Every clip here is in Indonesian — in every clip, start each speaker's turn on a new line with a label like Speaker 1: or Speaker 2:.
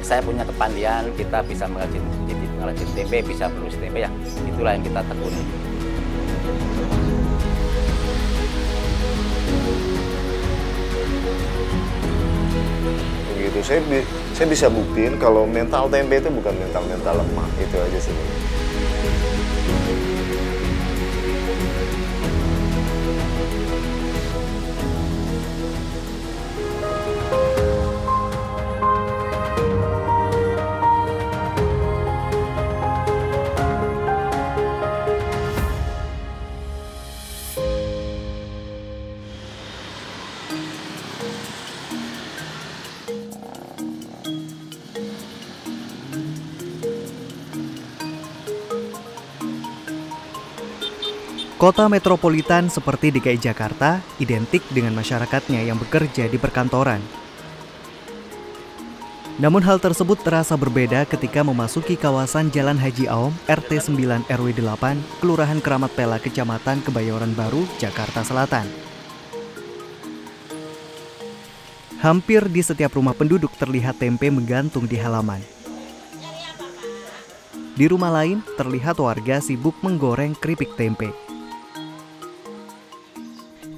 Speaker 1: saya punya kepandian, kita bisa mengrajin tempe, bisa produksi tempe, ya itulah yang kita tekuni.
Speaker 2: Begitu, saya bisa buktiin kalau mental tempe itu bukan mental lemah, itu aja sih.
Speaker 3: Kota metropolitan seperti DKI Jakarta identik dengan masyarakatnya yang bekerja di perkantoran. Namun hal tersebut terasa berbeda ketika memasuki kawasan Jalan Haji Aom, RT 9 RW 8, Kelurahan Keramat Pela, Kecamatan Kebayoran Baru, Jakarta Selatan. Hampir di setiap rumah penduduk terlihat tempe menggantung di halaman. Di rumah lain, terlihat warga sibuk menggoreng keripik tempe.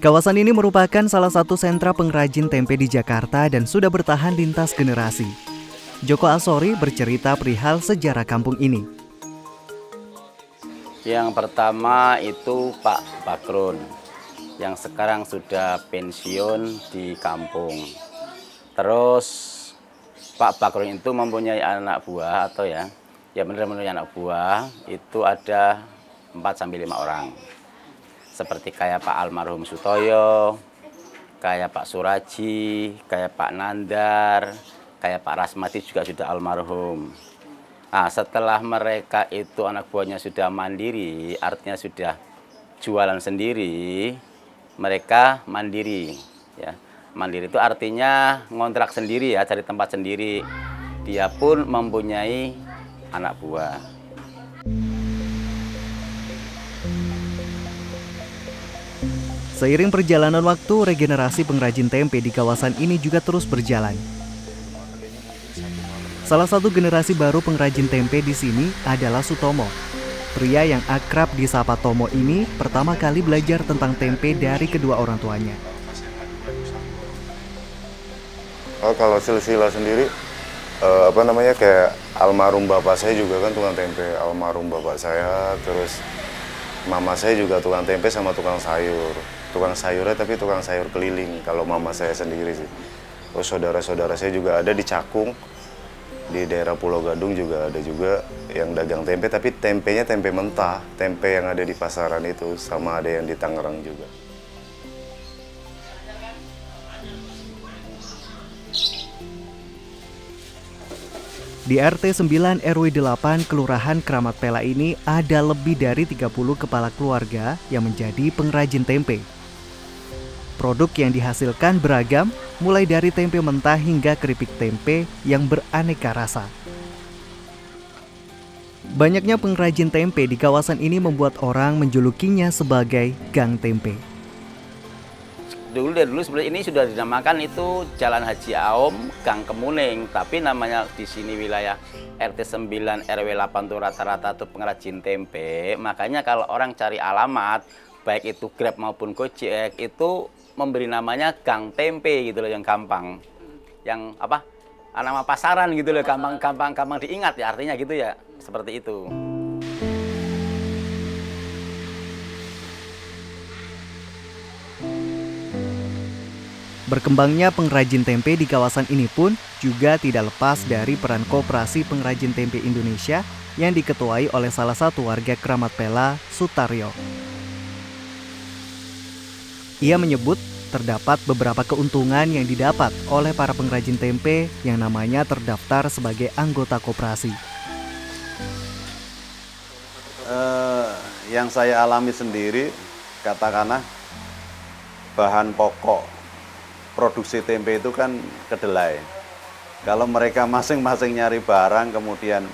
Speaker 3: Kawasan ini merupakan salah satu sentra pengrajin tempe di Jakarta dan sudah bertahan lintas generasi. Joko Asori bercerita perihal sejarah kampung ini.
Speaker 1: Yang pertama itu Pak Bakrun, yang sekarang sudah pensiun di kampung. Terus Pak Bakrun itu mempunyai anak buah atau ya benar mempunyai anak buah, itu ada 4-5 orang. Seperti kayak Pak Almarhum Sutoyo, kayak Pak Suraji, kayak Pak Nandar, kayak Pak Rasmati juga sudah almarhum. Nah, setelah mereka itu anak buahnya sudah mandiri, artinya sudah jualan sendiri, mereka mandiri. Ya. Mandiri itu artinya ngontrak sendiri ya, cari tempat sendiri. Dia pun mempunyai anak buah.
Speaker 3: Seiring perjalanan waktu, regenerasi pengrajin tempe di kawasan ini juga terus berjalan. Salah satu generasi baru pengrajin tempe di sini adalah Sutomo. Pria yang akrab disapa Tomo ini pertama kali belajar tentang tempe dari kedua orang tuanya.
Speaker 2: Oh, kalau silsilah sendiri, kayak almarhum bapak saya juga kan tukang tempe, almarhum bapak saya, terus mama saya juga tukang tempe sama tukang sayur. Tukang sayurnya tapi tukang sayur keliling kalau mama saya sendiri sih. Terus saudara-saudara saya juga ada di Cakung, di daerah Pulau Gadung juga ada juga yang dagang tempe, tapi tempenya tempe mentah, tempe yang ada di pasaran itu, sama ada yang di Tangerang juga.
Speaker 3: Di RT 9 RW 8 Kelurahan Keramat Pela ini ada lebih dari 30 kepala keluarga yang menjadi pengrajin tempe. Produk yang dihasilkan beragam, mulai dari tempe mentah hingga keripik tempe yang beraneka rasa. Banyaknya pengrajin tempe di kawasan ini membuat orang menjulukinya sebagai Gang Tempe.
Speaker 1: Dulu sebenarnya ini sudah dinamakan itu Jalan Haji Aom, Gang Kemuning, tapi namanya di sini wilayah RT 9 RW 8 tuh rata-rata tuh pengrajin tempe. Makanya kalau orang cari alamat, baik itu Grab maupun Gojek, itu memberi namanya Gang Tempe gitu loh, yang gampang. Yang nama pasaran gitu loh, gampang diingat ya, artinya gitu ya, seperti itu.
Speaker 3: Berkembangnya pengrajin tempe di kawasan ini pun juga tidak lepas dari peran Koperasi Pengrajin Tempe Indonesia yang diketuai oleh salah satu warga Keramat Pela, Sutaryo. Ia menyebut terdapat beberapa keuntungan yang didapat oleh para pengrajin tempe yang namanya terdaftar sebagai anggota koperasi.
Speaker 4: Yang saya alami sendiri, katakanlah bahan pokok produksi tempe itu kan kedelai. Kalau mereka masing-masing nyari barang, kemudian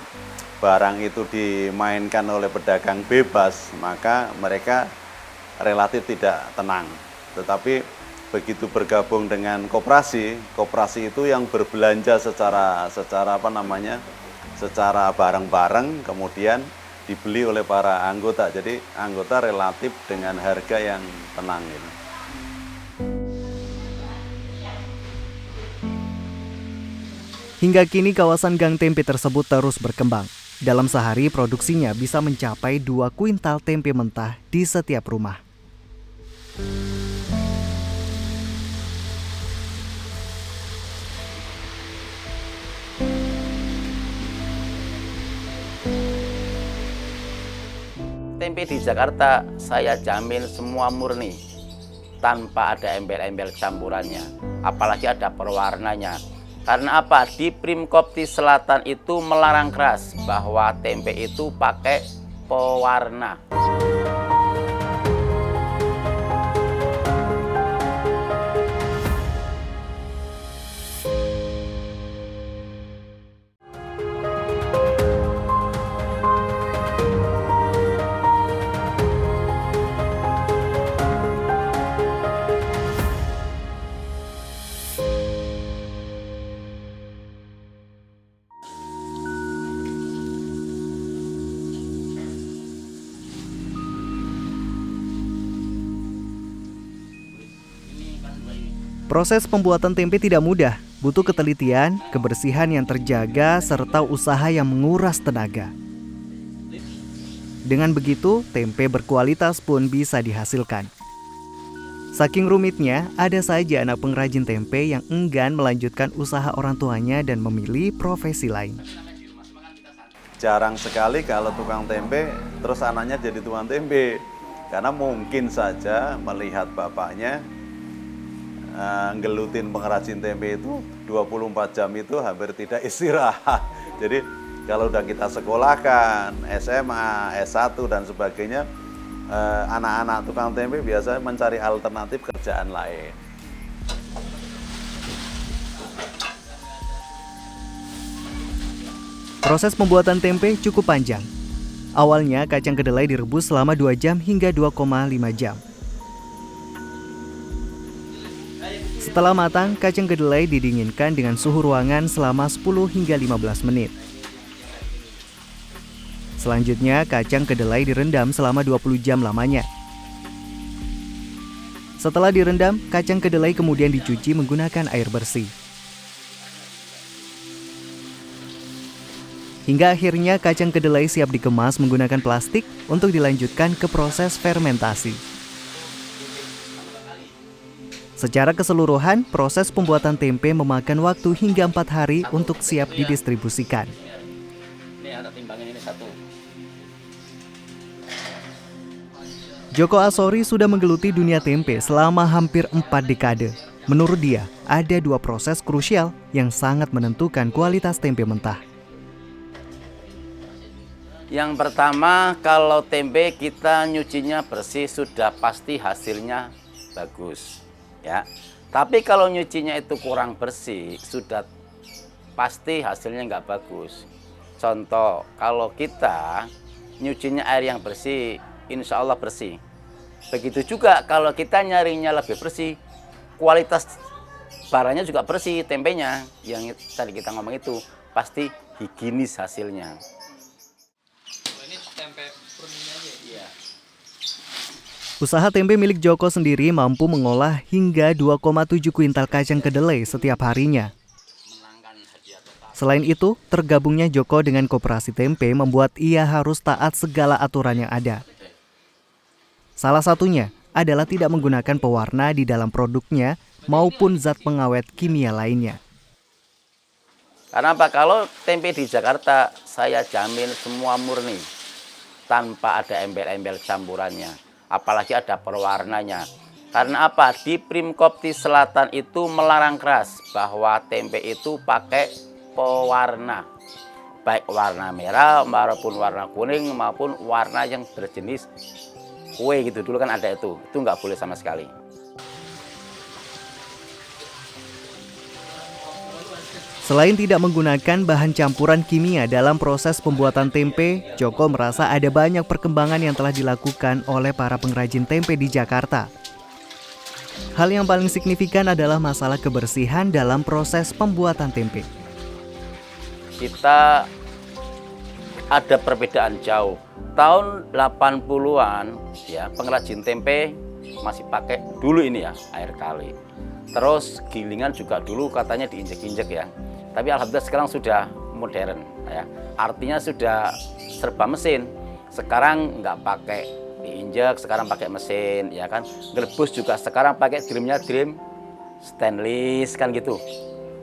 Speaker 4: barang itu dimainkan oleh pedagang bebas, maka mereka relatif tidak tenang. Tetapi begitu bergabung dengan koperasi itu yang berbelanja secara bareng-bareng, kemudian dibeli oleh para anggota. Jadi anggota relatif dengan harga yang tenang gitu.
Speaker 3: Hingga kini kawasan Gang Tempe tersebut terus berkembang. Dalam sehari produksinya bisa mencapai 2 kuintal tempe mentah di setiap rumah.
Speaker 1: Tempe di Jakarta saya jamin semua murni, tanpa ada embel-embel campurannya, apalagi ada perwarnanya. Karena apa? Di Primkopti Selatan itu melarang keras bahwa tempe itu pakai pewarna.
Speaker 3: Proses pembuatan tempe tidak mudah, butuh ketelitian, kebersihan yang terjaga, serta usaha yang menguras tenaga. Dengan begitu, tempe berkualitas pun bisa dihasilkan. Saking rumitnya, ada saja anak pengrajin tempe yang enggan melanjutkan usaha orang tuanya dan memilih profesi lain.
Speaker 4: Jarang sekali kalau tukang tempe terus anaknya jadi tukang tempe. Karena mungkin saja melihat bapaknya ngelutin pengrajin tempe itu 24 jam itu hampir tidak istirahat. Jadi kalau udah kita sekolahkan, SMA, S1 dan sebagainya, anak-anak tukang tempe biasanya mencari alternatif kerjaan lain.
Speaker 3: Proses pembuatan tempe cukup panjang. Awalnya kacang kedelai direbus selama 2 jam hingga 2,5 jam. Setelah matang, kacang kedelai didinginkan dengan suhu ruangan selama 10 hingga 15 menit. Selanjutnya, kacang kedelai direndam selama 20 jam lamanya. Setelah direndam, kacang kedelai kemudian dicuci menggunakan air bersih. Hingga akhirnya kacang kedelai siap dikemas menggunakan plastik untuk dilanjutkan ke proses fermentasi. Secara keseluruhan, proses pembuatan tempe memakan waktu hingga 4 hari untuk siap didistribusikan.
Speaker 1: Ini ada timbangan ini satu.
Speaker 3: Joko Asori sudah menggeluti dunia tempe selama hampir 4 dekade. Menurut dia, ada 2 proses krusial yang sangat menentukan kualitas tempe mentah.
Speaker 1: Yang pertama, kalau tempe kita nyucinya bersih sudah pasti hasilnya bagus. Ya, tapi kalau nyucinya itu kurang bersih, sudah pasti hasilnya nggak bagus. Contoh, kalau kita nyucinya air yang bersih, insya Allah bersih. Begitu juga kalau kita nyarinya lebih bersih, kualitas barangnya juga bersih, tempenya yang tadi kita ngomong itu pasti higienis hasilnya.
Speaker 5: Ini tempe purninya aja ya?
Speaker 3: Usaha tempe milik Joko sendiri mampu mengolah hingga 2,7 kuintal kacang kedelai setiap harinya. Selain itu, tergabungnya Joko dengan koperasi tempe membuat ia harus taat segala aturan yang ada. Salah satunya adalah tidak menggunakan pewarna di dalam produknya maupun zat pengawet kimia lainnya.
Speaker 1: Karena apa? Kalau tempe di Jakarta saya jamin semua murni, tanpa ada embel-embel campurannya. Apalagi ada perwarnanya. Karena apa? Di Primkopti Selatan itu melarang keras bahwa tempe itu pakai pewarna. Baik warna merah maupun warna kuning maupun warna yang berjenis kue gitu. Dulu kan ada itu nggak boleh sama sekali.
Speaker 3: Selain tidak menggunakan bahan campuran kimia dalam proses pembuatan tempe, Joko merasa ada banyak perkembangan yang telah dilakukan oleh para pengrajin tempe di Jakarta. Hal yang paling signifikan adalah masalah kebersihan dalam proses pembuatan tempe.
Speaker 1: Kita ada perbedaan jauh. Tahun 80-an ya, pengrajin tempe masih pakai dulu ini ya, air kali. Terus gilingan juga dulu katanya diinjek-injek ya. Tapi alhamdulillah sekarang sudah modern ya. Artinya sudah serba mesin. Sekarang nggak pakai diinjek, sekarang pakai mesin ya kan. Ngerebus juga sekarang pakai drimnya drim stainless kan gitu.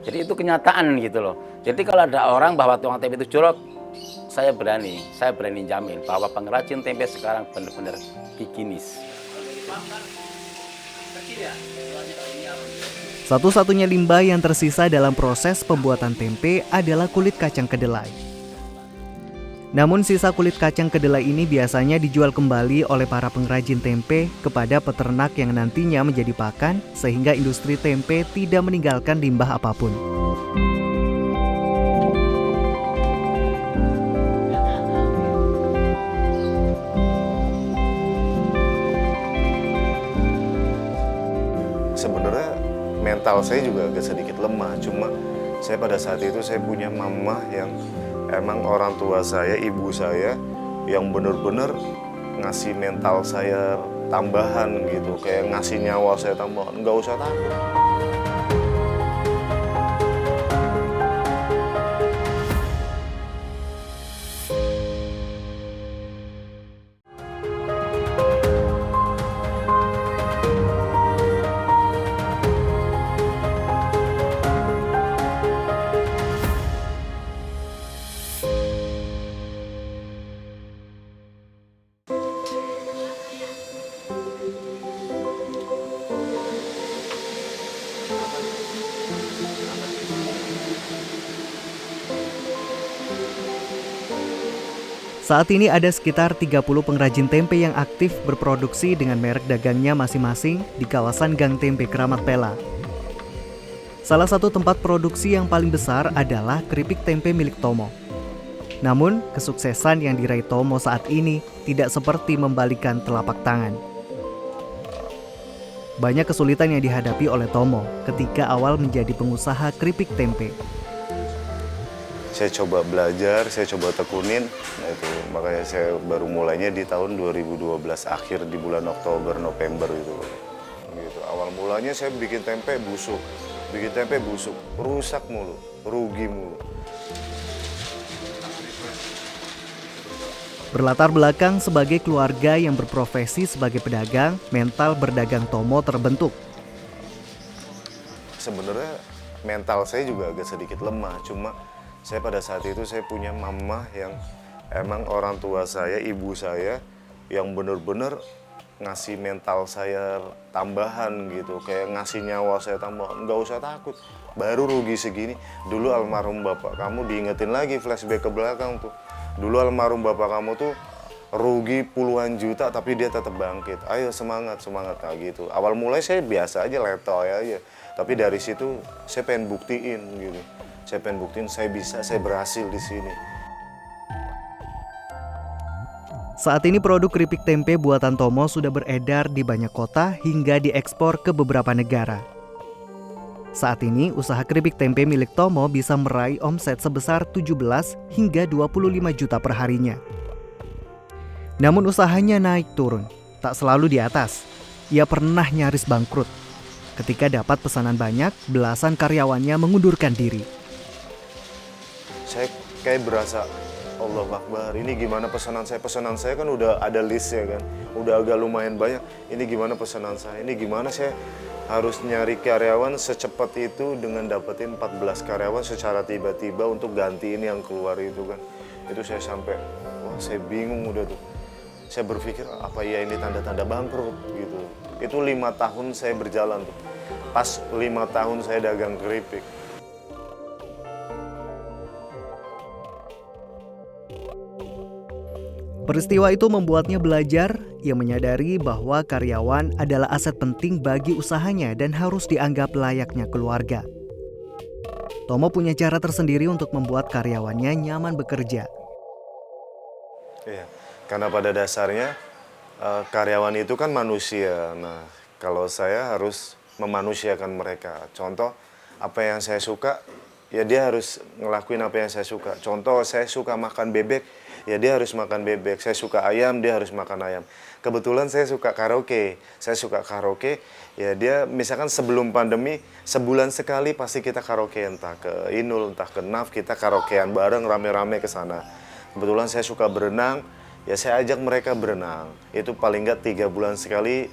Speaker 1: Jadi itu kenyataan gitu loh. Jadi kalau ada orang bahwa tukang tempe itu jorok, saya berani jamin bahwa pengrajin tempe sekarang benar-benar higienis.
Speaker 3: Satu-satunya limbah yang tersisa dalam proses pembuatan tempe adalah kulit kacang kedelai. Namun sisa kulit kacang kedelai ini biasanya dijual kembali oleh para pengrajin tempe kepada peternak yang nantinya menjadi pakan, sehingga industri tempe tidak meninggalkan limbah apapun.
Speaker 2: Sebenarnya mental saya juga agak sedikit lemah, cuma saya pada saat itu saya punya mama yang emang orang tua saya, ibu saya yang benar-benar ngasih mental saya tambahan gitu, kayak ngasih nyawa saya tambahan, nggak usah takut.
Speaker 3: Saat ini ada sekitar 30 pengrajin tempe yang aktif berproduksi dengan merek dagangnya masing-masing di kawasan Gang Tempe Keramat Pela. Salah satu tempat produksi yang paling besar adalah keripik tempe milik Tomo. Namun, kesuksesan yang diraih Tomo saat ini tidak seperti membalikan telapak tangan. Banyak kesulitan yang dihadapi oleh Tomo ketika awal menjadi pengusaha keripik tempe.
Speaker 2: Saya coba belajar, saya coba tekunin, nah itu makanya saya baru mulainya di tahun 2012 akhir di bulan Oktober November itu. Gitu. Awal mulanya saya bikin tempe busuk, rusak mulu, rugi mulu.
Speaker 3: Berlatar belakang sebagai keluarga yang berprofesi sebagai pedagang, mental berdagang Tomo terbentuk.
Speaker 2: Sebenarnya mental saya juga agak sedikit lemah, cuma saya pada saat itu saya punya mama yang emang orang tua saya, ibu saya yang benar-benar ngasih mental saya tambahan gitu, kayak ngasih nyawa saya tambahan, nggak usah takut, baru rugi segini. Dulu almarhum bapak kamu, diingetin lagi flashback ke belakang tuh, dulu almarhum bapak kamu tuh rugi puluhan juta tapi dia tetap bangkit, ayo semangat nah gitu. Awal mulai saya biasa aja, letoy aja, tapi dari situ saya pengen buktiin gitu. Saya pengen buktiin saya bisa, saya berhasil di sini.
Speaker 3: Saat ini produk keripik tempe buatan Tomo sudah beredar di banyak kota hingga diekspor ke beberapa negara. Saat ini usaha keripik tempe milik Tomo bisa meraih omset sebesar 17 hingga 25 juta per harinya. Namun usahanya naik turun, tak selalu di atas. Ia pernah nyaris bangkrut. Ketika dapat pesanan banyak, belasan karyawannya mengundurkan diri.
Speaker 2: Saya kayak berasa, Allah Akbar, ini gimana pesanan saya? Pesanan saya kan udah ada listnya kan, udah agak lumayan banyak. Ini gimana pesanan saya? Ini gimana saya harus nyari karyawan secepat itu dengan dapetin 14 karyawan secara tiba-tiba untuk ganti ini yang keluar itu kan. Itu saya sampai, wah saya bingung udah tuh. Saya berpikir, apa ya ini tanda-tanda bangkrut gitu. Itu 5 tahun saya berjalan tuh. Pas 5 tahun saya dagang keripik.
Speaker 3: Peristiwa itu membuatnya belajar. Ia menyadari bahwa karyawan adalah aset penting bagi usahanya dan harus dianggap layaknya keluarga. Tomo punya cara tersendiri untuk membuat karyawannya nyaman bekerja.
Speaker 2: Iya, karena pada dasarnya karyawan itu kan manusia. Nah, kalau saya harus memanusiakan mereka. Contoh, apa yang saya suka, ya dia harus ngelakuin apa yang saya suka. Contoh, saya suka makan bebek, ya dia harus makan bebek. Saya suka ayam, dia harus makan ayam. Kebetulan saya suka karaoke. Saya suka karaoke, ya dia misalkan sebelum pandemi, sebulan sekali pasti kita karaoke. Entah ke Inul, entah ke NAF, kita karaokean bareng rame-rame ke sana. Kebetulan saya suka berenang, ya saya ajak mereka berenang. Itu paling nggak 3 bulan sekali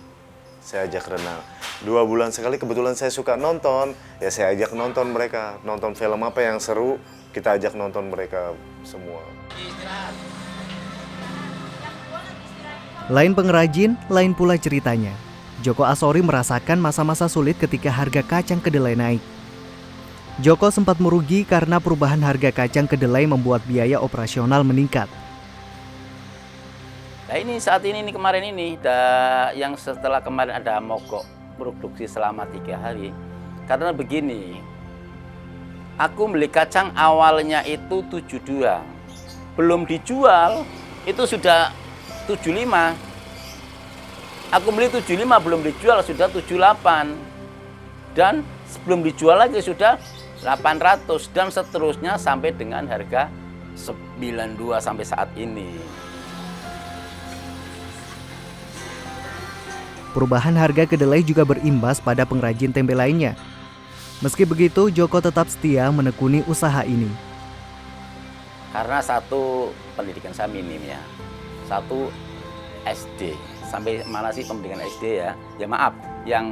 Speaker 2: saya ajak renang. 2 bulan sekali kebetulan saya suka nonton, ya saya ajak nonton mereka. Nonton film apa yang seru, kita ajak nonton mereka semua.
Speaker 3: Lain pengrajin, lain pula ceritanya. Joko Asori merasakan masa-masa sulit ketika harga kacang kedelai naik. Joko sempat merugi karena perubahan harga kacang kedelai membuat biaya operasional meningkat.
Speaker 1: Nah ini saat ini kemarin ini yang setelah kemarin ada mogok produksi selama 3 hari. Karena begini, aku beli kacang awalnya itu 72, belum dijual itu sudah 75. Aku beli 75 belum dijual sudah 78. Dan sebelum dijual lagi sudah 800 dan seterusnya sampai dengan harga 92 sampai saat ini.
Speaker 3: Perubahan harga kedelai juga berimbas pada pengrajin tempe lainnya. Meski begitu, Joko tetap setia menekuni usaha ini.
Speaker 1: Karena satu, pendidikan saya minim ya. Satu, SD. Sampai mana sih pendidikan SD ya? Ya maaf, yang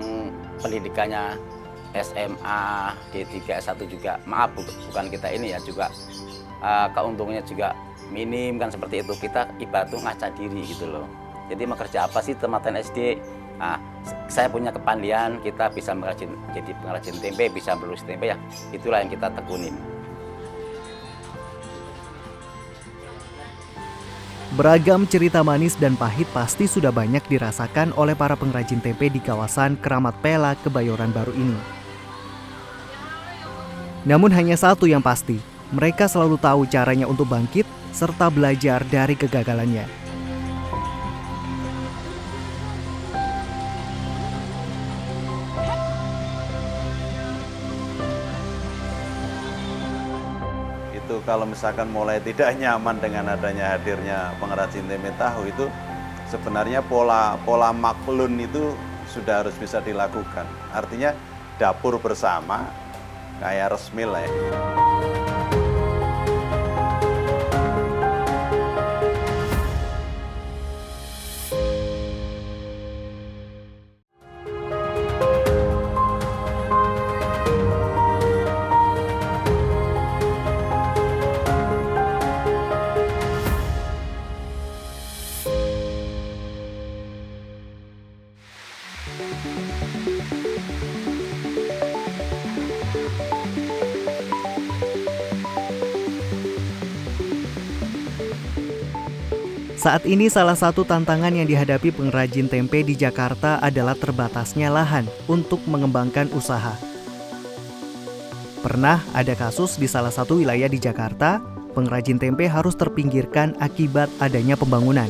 Speaker 1: pendidikannya SMA, D3, S1 juga. Maaf, bukan kita ini ya juga. Keuntungannya juga minim kan seperti itu. Kita ibarat ngaca diri gitu loh. Jadi mau kerja apa sih tematan SD? Nah, saya punya kepandian, kita bisa jadi pengrajin tempe, bisa melulus tempe ya. Itulah yang kita tekunin.
Speaker 3: Beragam cerita manis dan pahit pasti sudah banyak dirasakan oleh para pengrajin tempe di kawasan Keramat Pela, Kebayoran Baru ini. Namun hanya satu yang pasti, mereka selalu tahu caranya untuk bangkit serta belajar dari kegagalannya.
Speaker 4: Itu kalau misalkan mulai tidak nyaman dengan adanya hadirnya pengrajin tempe tahu, itu sebenarnya pola maklun itu sudah harus bisa dilakukan. Artinya dapur bersama kayak resmi lah ya.
Speaker 3: Saat ini salah satu tantangan yang dihadapi pengrajin tempe di Jakarta adalah terbatasnya lahan untuk mengembangkan usaha. Pernah ada kasus di salah satu wilayah di Jakarta, pengrajin tempe harus terpinggirkan akibat adanya pembangunan.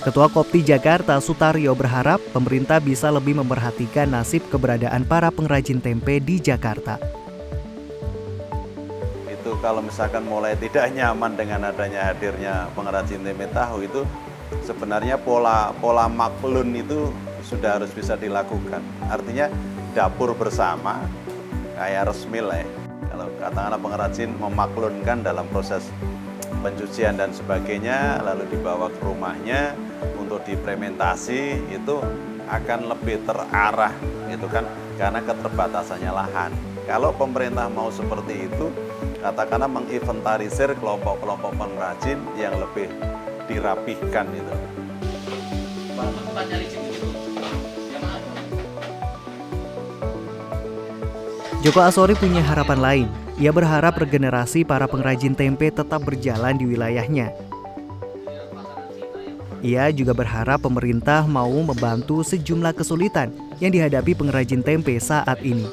Speaker 3: Ketua Kopti Jakarta, Sutaryo, berharap pemerintah bisa lebih memperhatikan nasib keberadaan para pengrajin tempe di Jakarta.
Speaker 4: Kalau misalkan mulai tidak nyaman dengan adanya hadirnya pengrajin tempe tahu, itu sebenarnya pola maklun itu sudah harus bisa dilakukan. Artinya dapur bersama kayak resmi lah ya. Kalau katakanlah pengrajin memaklunkan dalam proses pencucian dan sebagainya, lalu dibawa ke rumahnya untuk diimplementasi, itu akan lebih terarah gitu kan, karena keterbatasannya lahan. Kalau pemerintah mau seperti itu, katakanlah menginventarisir kelompok-kelompok pengrajin yang lebih dirapihkan itu.
Speaker 3: Joko Asori punya harapan lain. Ia berharap regenerasi para pengrajin tempe tetap berjalan di wilayahnya. Ia juga berharap pemerintah mau membantu sejumlah kesulitan yang dihadapi pengrajin tempe saat ini.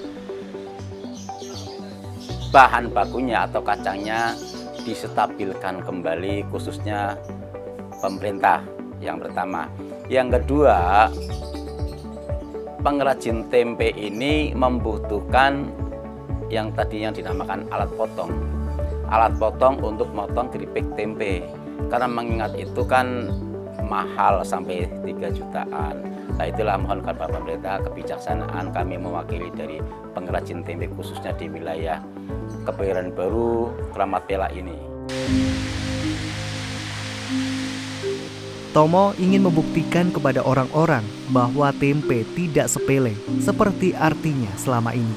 Speaker 1: Bahan bakunya atau kacangnya distabilkan kembali, khususnya pemerintah yang pertama. Yang kedua, pengrajin tempe ini membutuhkan yang tadi yang dinamakan alat potong. Alat potong untuk motong keripik tempe. Karena mengingat itu kan mahal sampai 3 jutaan. Nah itulah mohon kepada pemerintah kebijaksanaan kami mewakili dari pengrajin tempe khususnya di wilayah Kebayoran Baru, Kramat Pela ini.
Speaker 3: Tomo ingin membuktikan kepada orang-orang bahwa tempe tidak sepele seperti artinya selama ini.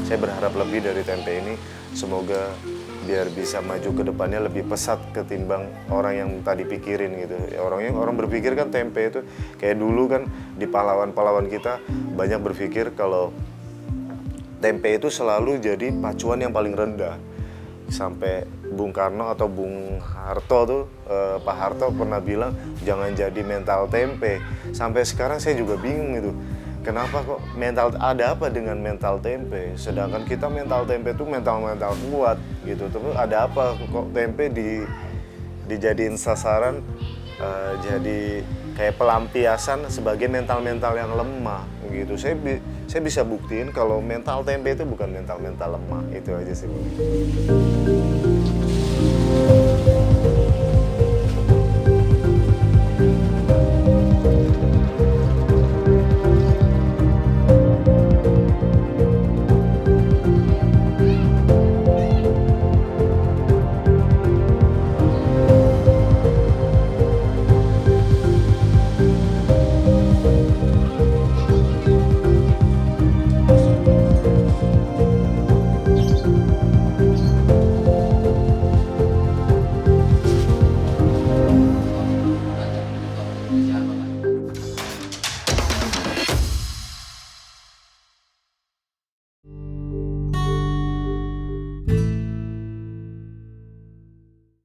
Speaker 2: Saya berharap lebih dari tempe ini, semoga biar bisa maju ke depannya lebih pesat ketimbang orang yang tadi pikirin gitu. Ya, orang berpikir kan tempe itu kayak dulu kan di pahlawan-pahlawan kita banyak berpikir kalau tempe itu selalu jadi pacuan yang paling rendah. Sampai Bung Karno atau Bung Harto tuh, Pak Harto pernah bilang jangan jadi mental tempe. Sampai sekarang saya juga bingung gitu. Kenapa kok mental, ada apa dengan mental tempe? Sedangkan kita mental tempe itu mental kuat gitu. Terus ada apa kok tempe dijadiin sasaran, jadi kayak pelampiasan sebagai mental yang lemah gitu. Saya bisa buktiin kalau mental tempe itu bukan mental lemah. Itu aja sih.